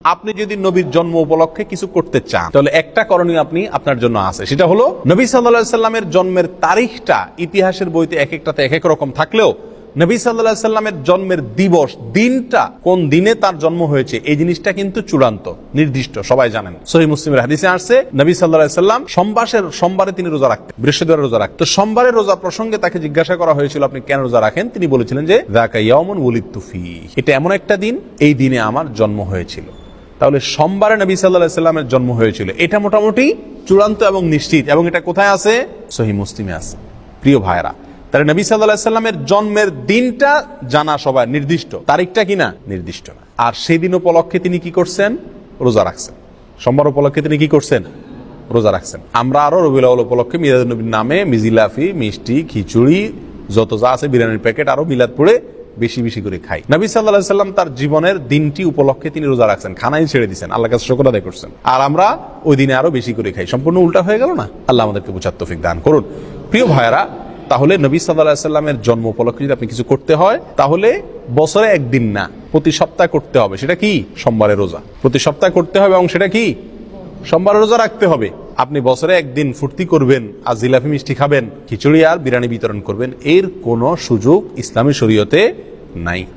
আপনি যদি নবীর জন্ম উপলক্ষে কিছু করতে চান তাহলে একটা করণীয় আপনি আপনার জন্য আছে, সেটা হলো নবী সাল্লাল্লাহু আলাইহি সাল্লামের জন্মের তারিখটা ইতিহাসের বইতে এক একটাতে এক এক রকম থাকলেও নবী সাল্লাল্লাহু আলাইহি সাল্লামের জন্মের দিবস, দিনটা কোন দিনে তার জন্ম হয়েছে এই জিনিসটা কিন্তু চূড়ান্ত নির্দিষ্ট, সবাই জানেন। সহিহ মুসলিমের হাদিসে আসছে নবী সাল্লাল্লাহু আলাইহি সাল্লাম সোমবারে তিনি রোজা রাখতেন, বৃহস্পতিবার রোজা রাখতেন। তো সোমবারের রোজা প্রসঙ্গে তাকে জিজ্ঞাসা করা হয়েছিল আপনি কেন রোজা রাখেন? তিনি বলেছিলেন যে যাকা ইয়াউমুন ওয়ালিদতু ফীহি, এটা এমন একটা দিন এই দিনে আমার জন্ম হয়েছিল। তাহলে সোমবারে নবী সাল্লাল্লাহু আলাইহি সাল্লামের জন্ম হয়েছিল, এটা মোটামুটি চূড়ান্ত এবং নিশ্চিত, এবং এটা কোথায় আছে? সহিহ মুসলিমে আছে। প্রিয় ভাইরা, তাহলে নবী সাল্লাল্লাহু আলাইহি সাল্লামের জন্মের দিনটা জানা সবাই, নির্দিষ্ট তারিখটা কিনা নির্দিষ্ট না। আর সেই দিন উপলক্ষে তিনি কি করছেন? রোজা রাখছেন। সোমবার উপলক্ষে তিনি কি করছেন? রোজা রাখছেন। আমরা আরো রবিউল আউয়াল উপলক্ষে মিলাদুন নবীর নামে মিজিলাফি, মিষ্টি, খিচুড়ি, যত যা আছে বিরিয়ানির প্যাকেট আরো মিলাদ পড়ে বেশি বেশি করে খাই। নবী সাল্লাল্লাহু আলাইহি সাল্লাম তার জীবনের দিনটি উপলক্ষে তিনি রোজা রাখছেন, খানাই ছেড়ে দিয়েছেন, আল্লাহর কাছে শুকর আদায় করছেন। আর আমরা ওই দিনে আরো বেশি করে খাই। সম্পূর্ণ উল্টা হয়ে গেল না? আল্লাহ আমাদেরকে বুঝার তৌফিক দান করুন। প্রিয় ভাইয়েরা, তাহলে নবী সাল্লাল্লাহু আলাইহি সাল্লামের জন্ম উপলক্ষে যদি আপনি কিছু করতে হয় তাহলে বছরে একদিন না, প্রতি সপ্তাহে করতে হবে। সেটা কি? সোমবারের রোজা প্রতি সপ্তাহে করতে হবে, এবং সেটা কি? সোমবারের রোজা রাখতে হবে। আপনি বছরে একদিন ফুর্তি করবেন আর জিলাপি মিষ্টি খাবেন, খিচুড়ি আর বিরিয়ানি বিতরণ করবেন, এর কোনো সুযোগ ইসলামী শরীয়তে নাই।